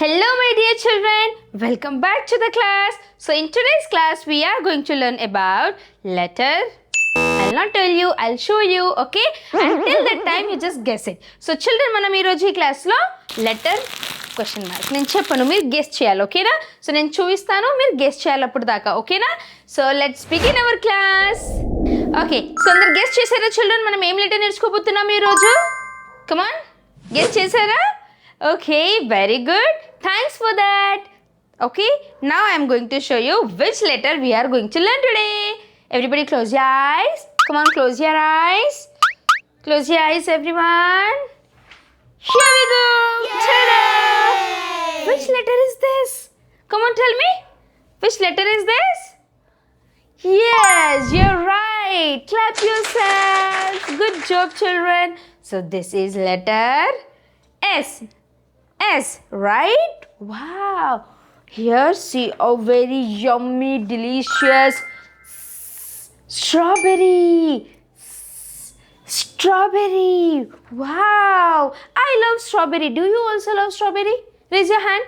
Hello my dear children, welcome back to the class. So in today's class we are going to learn about letter. I'll not tell you, I'll show you, okay? Until that time you just guess it. So children మనం ఈ రోజు ఈ class లో letter question mark నేను చెప్పను మీరు guess చేయాలి ఓకేనా సో నేను చూపిస్తాను మీరు గెస్ చేయాలి అప్పుడు దాకా ఓకేనా so let's begin our class okay so అందరు గెస్ చేశారా చిల్డ్రన్ మనం ఏం లెటర్ నేర్చుకోబోతున్నాం ఈ రోజు కమ్ ఆన్ గెస్ చేశారా okay very good thanks for that okay now I am going to show you which letter we are going to learn today everybody close your eyes come on close your eyes everyone here we go ta-da! Which letter is this come on tell me which letter is this yes you're right clap yourselves good job children so this is letter S, right? Wow. Here see a very yummy, delicious strawberry. Wow. I love strawberry. Do you also love strawberry? Raise your hand.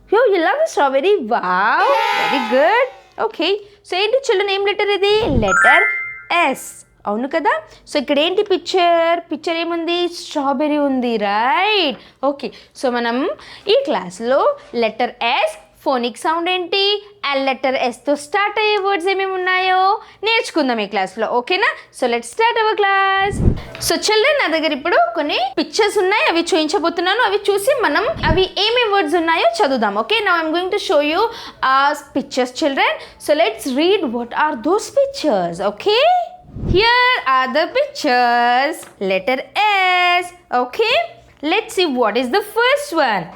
Yo, you love the strawberry? Wow. Very good. Okay. So, ఏంటి children ఏం letter ఇది letter S. అవును కదా so ఇక్కడ ఏంటి picture ఏముంది strawberry ఉంది right okay so మనం ఈ క్లాస్లో లెటర్ ఎస్ ఫోనిక్ సౌండ్ ఏంటి ఆ లెటర్ ఎస్తో స్టార్ట్ అయ్యే వర్డ్స్ ఏమేమి ఉన్నాయో నేర్చుకుందాం ఈ క్లాస్లో ఓకేనా so let start our class so children నా దగ్గర ఇప్పుడు కొన్ని పిక్చర్స్ ఉన్నాయి అవి చూపించబోతున్నాను అవి చూసి మనం అవి ఏమేమి వర్డ్స్ ఉన్నాయో చదువుదాం okay now I'm going to show you pictures children so let's read what are those pictures okay Here are the pictures. Letter S. Okay. Let's see what is the first one.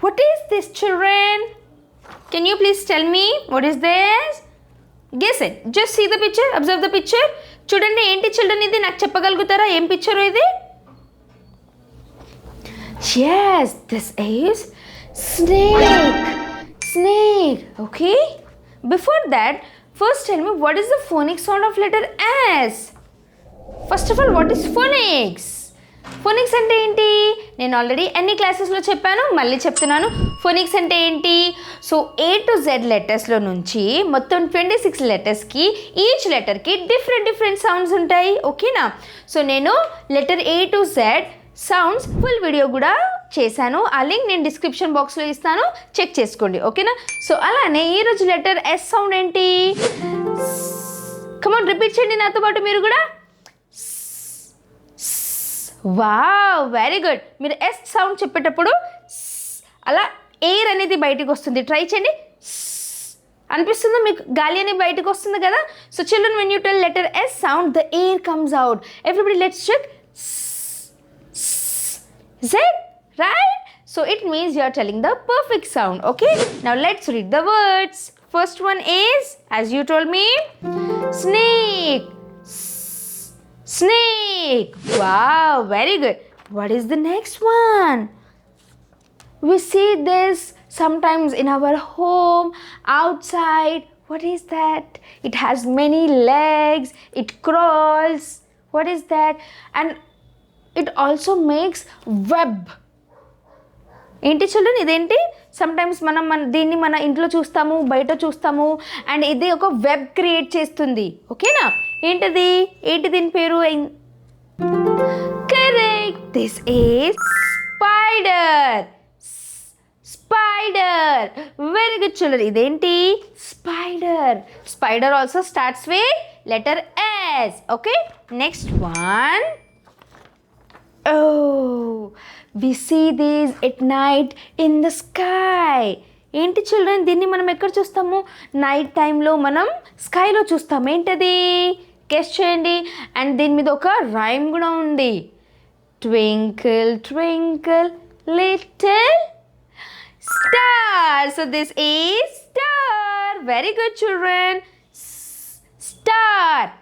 What is this, children? Can you please tell me what is this? Guess it. Just see the picture. Observe the picture. చూడండి ఏంటి children ఇది నాకు చెప్పగలుగుతారా ఏం picture ఇది Yes, this is snake. Okay. Before that, first tell me what is the phonic sound of letter S? First of all, what is phonics? Phonics అంటే ఏంటి నేను ఆల్రెడీ అన్ని క్లాసెస్లో చెప్పాను మళ్ళీ చెప్తున్నాను ఫోనిక్స్ అంటే ఏంటి సో A to Z లెటర్స్లో నుంచి మొత్తం 26 లెటర్స్కి ఈచ్ లెటర్కి డిఫరెంట్ సౌండ్స్ ఉంటాయి ఓకేనా సో నేను letter A to Z sounds full video కూడా చేశాను ఆ లింక్ నేను డిస్క్రిప్షన్ బాక్స్లో ఇస్తాను చెక్ చేసుకోండి ఓకేనా సో అలానే ఈరోజు లెటర్ ఎస్ సౌండ్ ఏంటి కమాన్ రిపీట్ చేయండి నాతో పాటు మీరు కూడా వావ్ వెరీ గుడ్ మీరు ఎస్ సౌండ్ చెప్పేటప్పుడు అలా ఎయిర్ అనేది బయటకు వస్తుంది ట్రై చేయండి అనిపిస్తుందా మీకు గాలి అనేది బయటకు వస్తుంది కదా so children when you tell letter S sound the air comes out everybody let's check Is it right? So it means you are telling the perfect sound. Okay. Now let's read the words. First one is, as you told me, snake. Snake. Wow, very good. What is the next one? We see this sometimes in our home, outside. What is that? It has many legs. It crawls. What is that? And it also makes web ఏంటి children ఇదేంటి sometimes మనం దీన్ని మన ఇంట్లో చూస్తాము బయట చూస్తాము and ఇది ఒక వెబ్ క్రియేట్ చేస్తుంది ఓకేనా ఏంటి దీని పేరు correct this is spider very good children ఇదేంటి spider also starts with letter S okay next one Oh, we see these at night in the sky. ఏంటి చిల్డ్రన్ దీన్ని మనం ఎక్కడ చూస్తాము నైట్ టైంలో మనం స్కైలో చూస్తాం ఏంటది గెస్ చేయండి అండ్ దీని మీద ఒక రైమ్ కూడా ఉంది twinkle twinkle little star so this is star very good children star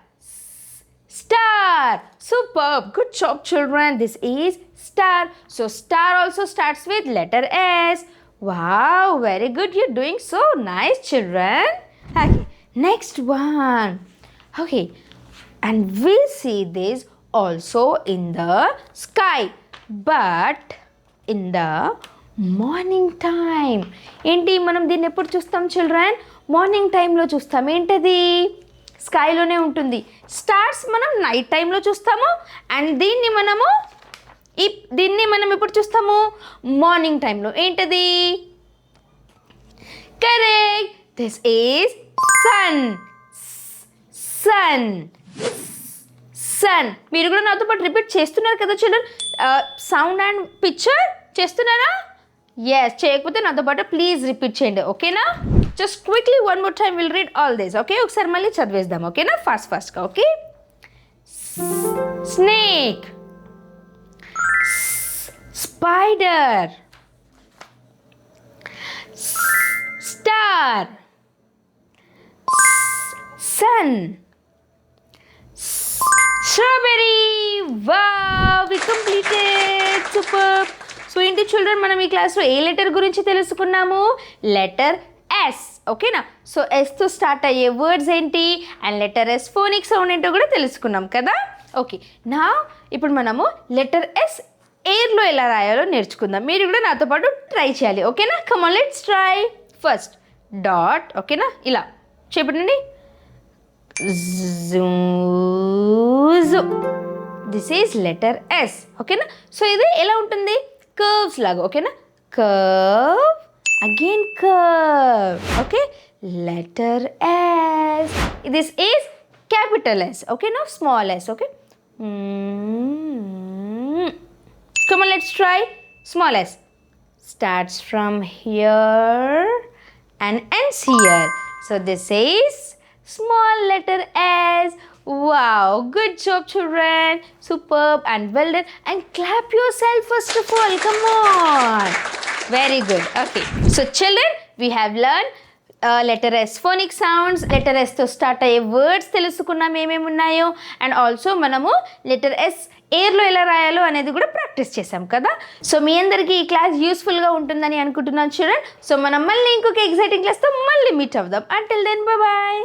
superb good job children this is star so star also starts with letter S wow very good you're doing so nice children okay next one okay and we see this also in the sky but in the morning time. ఏంటి, మనం దీన్ని ఎప్పుడు చూస్తాం children? Morning టైంలో చూస్తాం. ఏంటది? స్కైలోనే ఉంటుంది. Stars మనం నైట్ టైంలో చూస్తాము, అండ్ దీన్ని మనం ఎప్పుడు చూస్తాము? మార్నింగ్ టైంలో. ఏంటది? Correct, this is sun. Sun, sun. మీరు కూడా నాతో పాటు రిపీట్ చేస్తున్నారు కదా చిల్డ్రన్? సౌండ్ అండ్ పిక్చర్ చేస్తున్నారా? ఎస్, చేయకపోతే నాతో పాటు ప్లీజ్ రిపీట్ చేయండి, ఓకేనా? Just quickly one more time will read all this, okay? ఒకసారి మళ్ళీ చదివేద్దాం, ఓకేనా? ఫాస్ట్గా, okay? Snake, spider, star, sun, strawberry. Wow, we completed. Super. So ఏంటి చిల్డ్రన్, మనం ఈ క్లాస్లో ఏ లెటర్ గురించి తెలుసుకున్నాము? లెటర్ ఎస్, ఓకేనా? సో ఎస్తో స్టార్ట్ అయ్యే వర్డ్స్ ఏంటి, and letter S phonic sound ఏంటో కూడా తెలుసుకున్నాం కదా? ఓకే, నా ఇప్పుడు మనము లెటర్ ఎస్ ఎయిర్లో ఎలా రాయాలో నేర్చుకుందాం. మీరు కూడా నాతో పాటు ట్రై చేయాలి, ఓకేనా? Come on, let's try. First dot, ఓకేనా? ఇలా చెప్పండి. దిస్ ఈజ్ లెటర్ ఎస్, ఓకేనా? సో ఇది ఎలా ఉంటుంది? కర్వ్స్ లాగా, ఓకేనా? Curve, again curve, okay? Letter S. This is capital S, okay? No small S, okay? Come on, let's try. Small s starts from here and ends here. So this is small letter s. Wow, good job children. Superb and well done. And clap yourself first of all. Come on. Very good. Okay. So children, we have learned letter S phonic sounds. Letter ఎస్తో start అయ్యే words తెలుసుకున్నాం ఏమేమి ఉన్నాయో, and also మనము letter S ఎయిర్లో ఎలా రాయాలో అనేది కూడా ప్రాక్టీస్ చేసాం కదా. సో మీ అందరికీ ఈ క్లాస్ యూస్ఫుల్గా ఉంటుందని అనుకుంటున్నాను చిల్డ్రన్. సో మనం మళ్ళీ ఇంకొక ఎగ్జైటింగ్ క్లాస్తో మళ్ళీ మీట్ అవుదాం. Until then, bye.